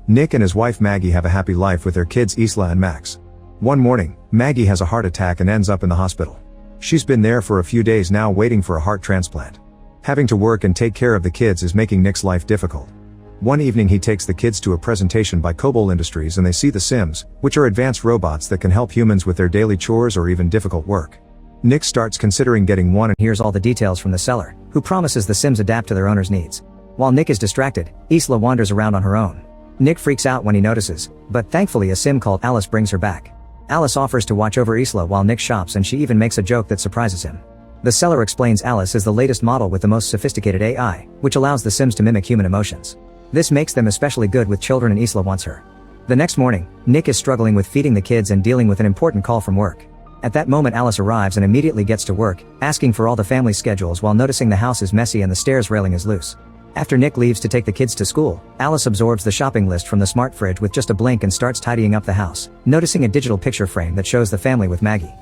Nick and his wife Maggie have a happy life with their kids Isla and Max. One morning, Maggie has a heart attack and ends up in the hospital. She's been there for a few days now waiting for a heart transplant. Having to work and take care of the kids is making Nick's life difficult. One evening he takes the kids to a presentation by Cobol Industries and they see the Sims, which are advanced robots that can help humans with their daily chores or even difficult work. Nick starts considering getting one and hears all the details from the seller, who promises the Sims adapt to their owner's needs. While Nick is distracted, Isla wanders around on her own. Nick freaks out when he notices, but thankfully a Sim called Alice brings her back. Alice offers to watch over Isla while Nick shops and she even makes a joke that surprises him. The seller explains Alice is the latest model with the most sophisticated AI, which allows the Sims to mimic human emotions. This makes them especially good with children and Isla wants her. The next morning, Nick is struggling with feeding the kids and dealing with an important call from work. At that moment Alice arrives and immediately gets to work, asking for all the family schedules while noticing the house is messy and the stairs railing is loose. After Nick leaves to take the kids to school, Alice absorbs the shopping list from the smart fridge with just a blink and starts tidying up the house, noticing a digital picture frame that shows the family with Maggie.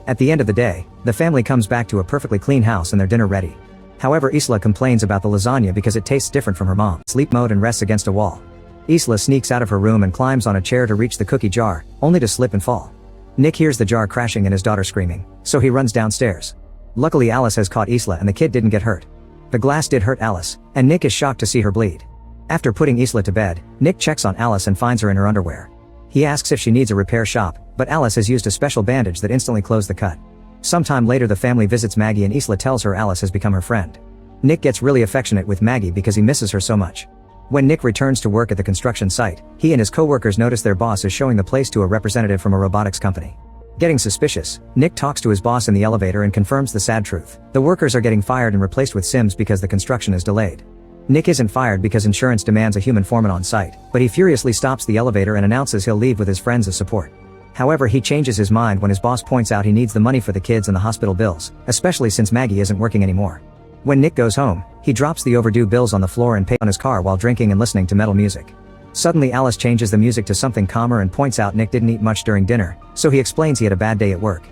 At the end of the day, the family comes back to a perfectly clean house and their dinner ready. However, Isla complains about the lasagna because it tastes different from her mom. Sleep mode and rests against a wall. Isla sneaks out of her room and climbs on a chair to reach the cookie jar, only to slip and fall. Nick hears the jar crashing and his daughter screaming, so he runs downstairs. Luckily Alice has caught Isla and the kid didn't get hurt. The glass did hurt Alice, and Nick is shocked to see her bleed. After putting Isla to bed, Nick checks on Alice and finds her in her underwear. He asks if she needs a repair shop, but Alice has used a special bandage that instantly closed the cut. Sometime later the family visits Maggie and Isla tells her Alice has become her friend. Nick gets really affectionate with Maggie because he misses her so much. When Nick returns to work at the construction site, he and his co-workers notice their boss is showing the place to a representative from a robotics company. Getting suspicious, Nick talks to his boss in the elevator and confirms the sad truth. The workers are getting fired and replaced with Sims because the construction is delayed. Nick isn't fired because insurance demands a human foreman on site, but he furiously stops the elevator and announces he'll leave with his friends as support. However, he changes his mind when his boss points out he needs the money for the kids and the hospital bills, especially since Maggie isn't working anymore. When Nick goes home, he drops the overdue bills on the floor and pays on his car while drinking and listening to metal music. Suddenly Alice changes the music to something calmer and points out Nick didn't eat much during dinner, so he explains he had a bad day at work.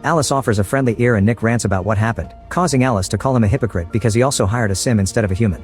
Alice offers a friendly ear and Nick rants about what happened, causing Alice to call him a hypocrite because he also hired a Sim instead of a human.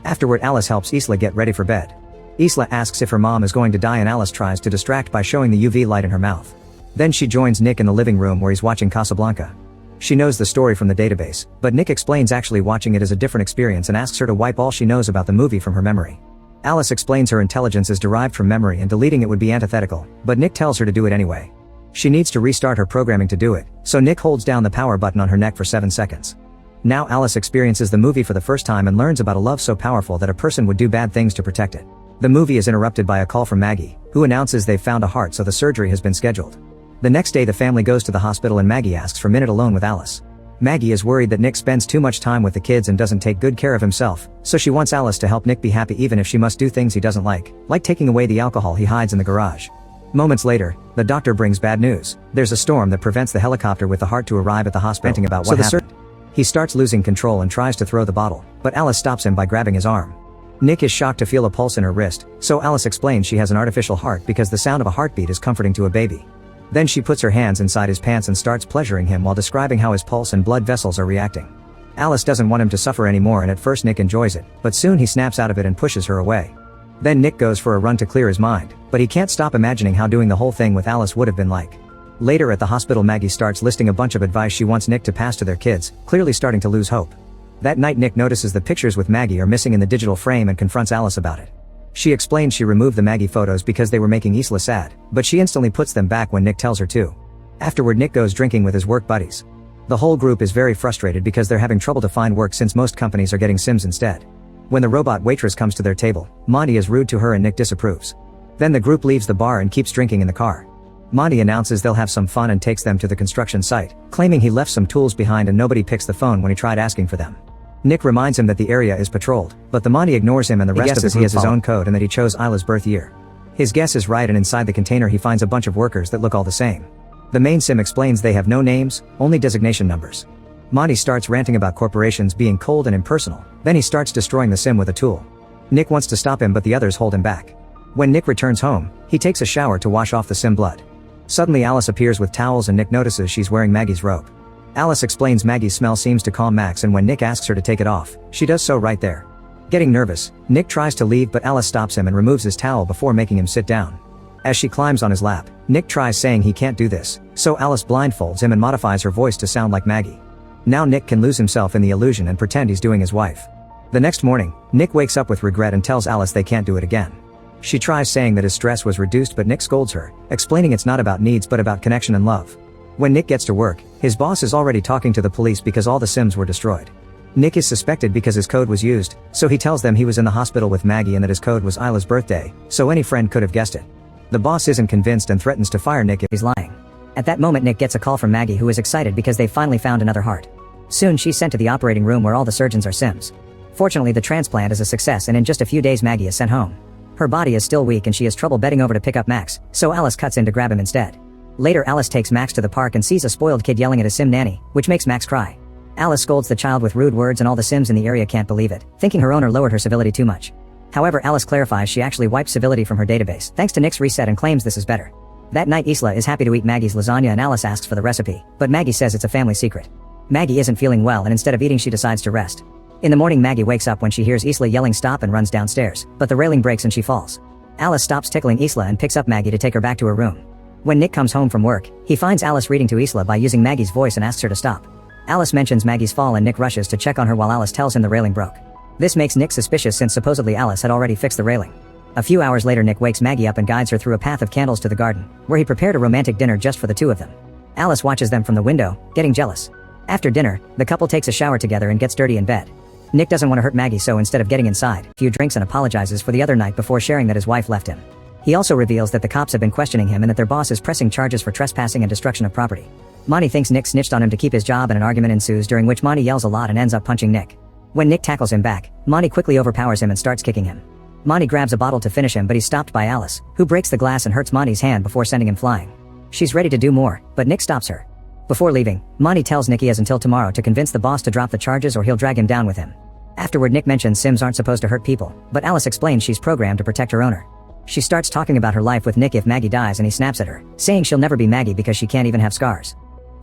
Afterward Alice helps Isla get ready for bed. Isla asks if her mom is going to die and Alice tries to distract by showing the UV light in her mouth. Then she joins Nick in the living room where he's watching Casablanca. She knows the story from the database, but Nick explains actually watching it is a different experience and asks her to wipe all she knows about the movie from her memory. Alice explains her intelligence is derived from memory and deleting it would be antithetical, but Nick tells her to do it anyway. She needs to restart her programming to do it, so Nick holds down the power button on her neck for 7 seconds. Now Alice experiences the movie for the first time and learns about a love so powerful that a person would do bad things to protect it. The movie is interrupted by a call from Maggie, who announces they've found a heart so the surgery has been scheduled. The next day the family goes to the hospital and Maggie asks for a minute alone with Alice. Maggie is worried that Nick spends too much time with the kids and doesn't take good care of himself, so she wants Alice to help Nick be happy even if she must do things he doesn't like taking away the alcohol he hides in the garage. Moments later, the doctor brings bad news. There's a storm that prevents the helicopter with the heart to arrive at the hospital. Ranting about what happened. He starts losing control and tries to throw the bottle, but Alice stops him by grabbing his arm. Nick is shocked to feel a pulse in her wrist, so Alice explains she has an artificial heart because the sound of a heartbeat is comforting to a baby. Then she puts her hands inside his pants and starts pleasuring him while describing how his pulse and blood vessels are reacting. Alice doesn't want him to suffer anymore and at first Nick enjoys it, but soon he snaps out of it and pushes her away. Then Nick goes for a run to clear his mind, but he can't stop imagining how doing the whole thing with Alice would have been like. Later at the hospital Maggie starts listing a bunch of advice she wants Nick to pass to their kids, clearly starting to lose hope. That night Nick notices the pictures with Maggie are missing in the digital frame and confronts Alice about it. She explains she removed the Maggie photos because they were making Isla sad, but she instantly puts them back when Nick tells her to. Afterward Nick goes drinking with his work buddies. The whole group is very frustrated because they're having trouble to find work since most companies are getting Sims instead. When the robot waitress comes to their table, Monty is rude to her and Nick disapproves. Then the group leaves the bar and keeps drinking in the car. Monty announces they'll have some fun and takes them to the construction site, claiming he left some tools behind and nobody picks the phone when he tried asking for them. Nick reminds him that the area is patrolled, but the Monty ignores him and the rest of us he has his own code and that he chose Isla's birth year. His guess is right and inside the container he finds a bunch of workers that look all the same. The main Sim explains they have no names, only designation numbers. Monty starts ranting about corporations being cold and impersonal, then he starts destroying the Sim with a tool. Nick wants to stop him but the others hold him back. When Nick returns home, he takes a shower to wash off the Sim blood. Suddenly Alice appears with towels and Nick notices she's wearing Maggie's robe. Alice explains Maggie's smell seems to calm Max and when Nick asks her to take it off, she does so right there. Getting nervous, Nick tries to leave but Alice stops him and removes his towel before making him sit down. As she climbs on his lap, Nick tries saying he can't do this, so Alice blindfolds him and modifies her voice to sound like Maggie. Now Nick can lose himself in the illusion and pretend he's doing his wife. The next morning, Nick wakes up with regret and tells Alice they can't do it again. She tries saying that his stress was reduced but Nick scolds her, explaining it's not about needs but about connection and love. When Nick gets to work, his boss is already talking to the police because all the Sims were destroyed. Nick is suspected because his code was used, so he tells them he was in the hospital with Maggie and that his code was Isla's birthday, so any friend could have guessed it. The boss isn't convinced and threatens to fire Nick if he's lying. At that moment Nick gets a call from Maggie who is excited because they finally found another heart. Soon she's sent to the operating room where all the surgeons are Sims. Fortunately the transplant is a success and in just a few days Maggie is sent home. Her body is still weak and she has trouble bending over to pick up Max, so Alice cuts in to grab him instead. Later Alice takes Max to the park and sees a spoiled kid yelling at a Sim nanny, which makes Max cry. Alice scolds the child with rude words and all the Sims in the area can't believe it, thinking her owner lowered her civility too much. However, Alice clarifies she actually wiped civility from her database thanks to Nick's reset and claims this is better. That night Isla is happy to eat Maggie's lasagna and Alice asks for the recipe, but Maggie says it's a family secret. Maggie isn't feeling well and instead of eating she decides to rest. In the morning Maggie wakes up when she hears Isla yelling stop and runs downstairs, but the railing breaks and she falls. Alice stops tickling Isla and picks up Maggie to take her back to her room. When Nick comes home from work, he finds Alice reading to Isla by using Maggie's voice and asks her to stop. Alice mentions Maggie's fall and Nick rushes to check on her while Alice tells him the railing broke. This makes Nick suspicious since supposedly Alice had already fixed the railing. A few hours later Nick wakes Maggie up and guides her through a path of candles to the garden, where he prepared a romantic dinner just for the two of them. Alice watches them from the window, getting jealous. After dinner, the couple takes a shower together and gets dirty in bed. Nick doesn't want to hurt Maggie so instead of getting inside, he drinks and apologizes for the other night before sharing that his wife left him. He also reveals that the cops have been questioning him and that their boss is pressing charges for trespassing and destruction of property. Monty thinks Nick snitched on him to keep his job and an argument ensues during which Monty yells a lot and ends up punching Nick. When Nick tackles him back, Monty quickly overpowers him and starts kicking him. Monty grabs a bottle to finish him but he's stopped by Alice, who breaks the glass and hurts Monty's hand before sending him flying. She's ready to do more, but Nick stops her. Before leaving, Monty tells Nick he has until tomorrow to convince the boss to drop the charges or he'll drag him down with him. Afterward Nick mentions Sims aren't supposed to hurt people, but Alice explains she's programmed to protect her owner. She starts talking about her life with Nick if Maggie dies and he snaps at her, saying she'll never be Maggie because she can't even have scars.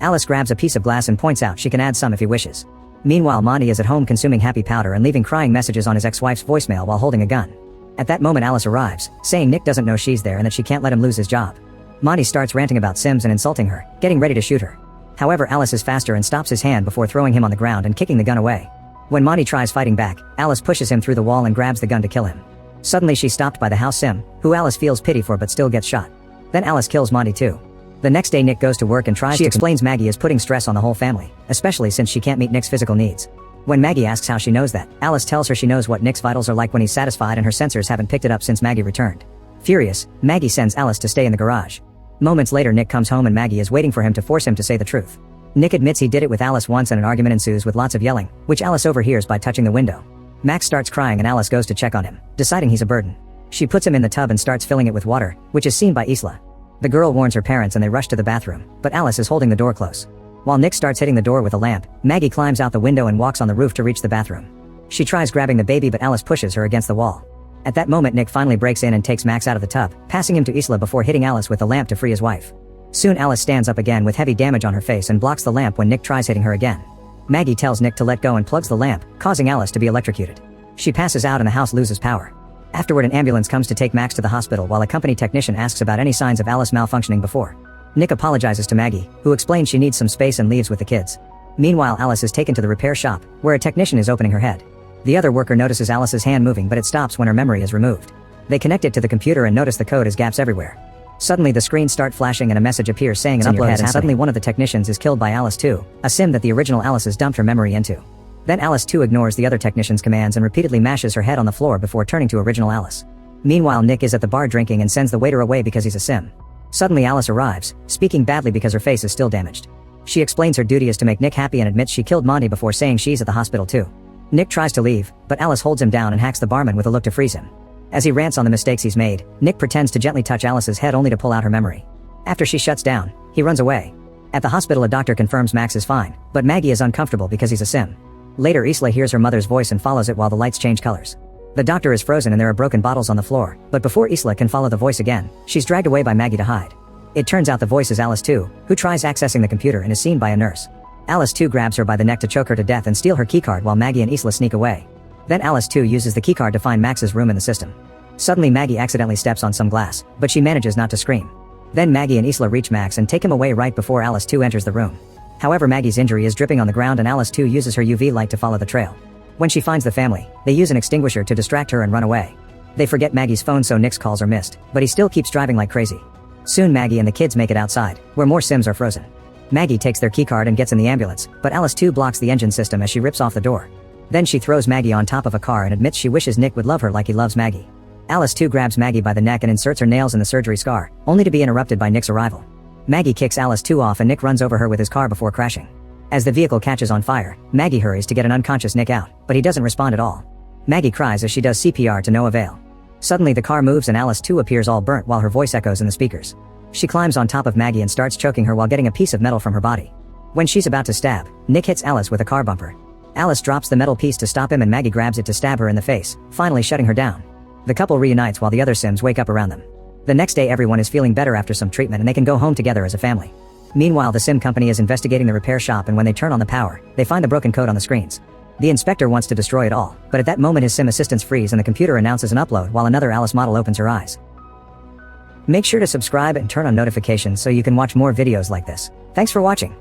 Alice grabs a piece of glass and points out she can add some if he wishes. Meanwhile Monty is at home consuming happy powder and leaving crying messages on his ex-wife's voicemail while holding a gun. At that moment Alice arrives, saying Nick doesn't know she's there and that she can't let him lose his job. Monty starts ranting about Sims and insulting her, getting ready to shoot her. However, Alice is faster and stops his hand before throwing him on the ground and kicking the gun away. When Monty tries fighting back, Alice pushes him through the wall and grabs the gun to kill him. Suddenly she's stopped by the house Sim, who Alice feels pity for but still gets shot. Then Alice kills Monty too. The next day Nick goes to work and she explains Maggie is putting stress on the whole family, especially since she can't meet Nick's physical needs. When Maggie asks how she knows that, Alice tells her she knows what Nick's vitals are like when he's satisfied and her sensors haven't picked it up since Maggie returned. Furious, Maggie sends Alice to stay in the garage. Moments later Nick comes home and Maggie is waiting for him to force him to say the truth. Nick admits he did it with Alice once and an argument ensues with lots of yelling, which Alice overhears by touching the window. Max starts crying and Alice goes to check on him, deciding he's a burden. She puts him in the tub and starts filling it with water, which is seen by Isla. The girl warns her parents and they rush to the bathroom, but Alice is holding the door close. While Nick starts hitting the door with a lamp, Maggie climbs out the window and walks on the roof to reach the bathroom. She tries grabbing the baby but Alice pushes her against the wall. At that moment Nick finally breaks in and takes Max out of the tub, passing him to Isla before hitting Alice with the lamp to free his wife. Soon Alice stands up again with heavy damage on her face and blocks the lamp when Nick tries hitting her again. Maggie tells Nick to let go and plugs the lamp, causing Alice to be electrocuted. She passes out and the house loses power. Afterward an ambulance comes to take Max to the hospital while a company technician asks about any signs of Alice malfunctioning before. Nick apologizes to Maggie, who explains she needs some space and leaves with the kids. Meanwhile Alice is taken to the repair shop, where a technician is opening her head. The other worker notices Alice's hand moving but it stops when her memory is removed. They connect it to the computer and notice the code has gaps everywhere. Suddenly the screens start flashing and a message appears saying an upload is happening. Suddenly one of the technicians is killed by Alice 2, a sim that the original Alice has dumped her memory into. Then Alice 2 ignores the other technician's commands and repeatedly mashes her head on the floor before turning to original Alice. Meanwhile Nick is at the bar drinking and sends the waiter away because he's a sim. Suddenly Alice arrives, speaking badly because her face is still damaged. She explains her duty is to make Nick happy and admits she killed Monty before saying she's at the hospital too. Nick tries to leave, but Alice holds him down and hacks the barman with a look to freeze him. As he rants on the mistakes he's made, Nick pretends to gently touch Alice's head only to pull out her memory. After she shuts down, he runs away. At the hospital a doctor confirms Max is fine, but Maggie is uncomfortable because he's a sim. Later Isla hears her mother's voice and follows it while the lights change colors. The doctor is frozen and there are broken bottles on the floor, but before Isla can follow the voice again, she's dragged away by Maggie to hide. It turns out the voice is Alice 2, who tries accessing the computer and is seen by a nurse. Alice 2 grabs her by the neck to choke her to death and steal her keycard while Maggie and Isla sneak away. Then Alice too uses the keycard to find Max's room in the system. Suddenly Maggie accidentally steps on some glass, but she manages not to scream. Then Maggie and Isla reach Max and take him away right before Alice too enters the room. However, Maggie's injury is dripping on the ground and Alice too uses her UV light to follow the trail. When she finds the family, they use an extinguisher to distract her and run away. They forget Maggie's phone so Nick's calls are missed, but he still keeps driving like crazy. Soon Maggie and the kids make it outside, where more Sims are frozen. Maggie takes their keycard and gets in the ambulance, but Alice too blocks the engine system as she rips off the door. Then she throws Maggie on top of a car and admits she wishes Nick would love her like he loves Maggie. Alice too grabs Maggie by the neck and inserts her nails in the surgery scar, only to be interrupted by Nick's arrival. Maggie kicks Alice too off and Nick runs over her with his car before crashing. As the vehicle catches on fire, Maggie hurries to get an unconscious Nick out, but he doesn't respond at all. Maggie cries as she does CPR to no avail. Suddenly the car moves and Alice too appears all burnt while her voice echoes in the speakers. She climbs on top of Maggie and starts choking her while getting a piece of metal from her body. When she's about to stab, Nick hits Alice with a car bumper. Alice drops the metal piece to stop him and Maggie grabs it to stab her in the face, finally shutting her down. The couple reunites while the other Sims wake up around them. The next day everyone is feeling better after some treatment and they can go home together as a family. Meanwhile, the Sim company is investigating the repair shop and when they turn on the power, they find the broken code on the screens. The inspector wants to destroy it all, but at that moment his Sim assistants freeze and the computer announces an upload while another Alice model opens her eyes. Make sure to subscribe and turn on notifications so you can watch more videos like this. Thanks for watching.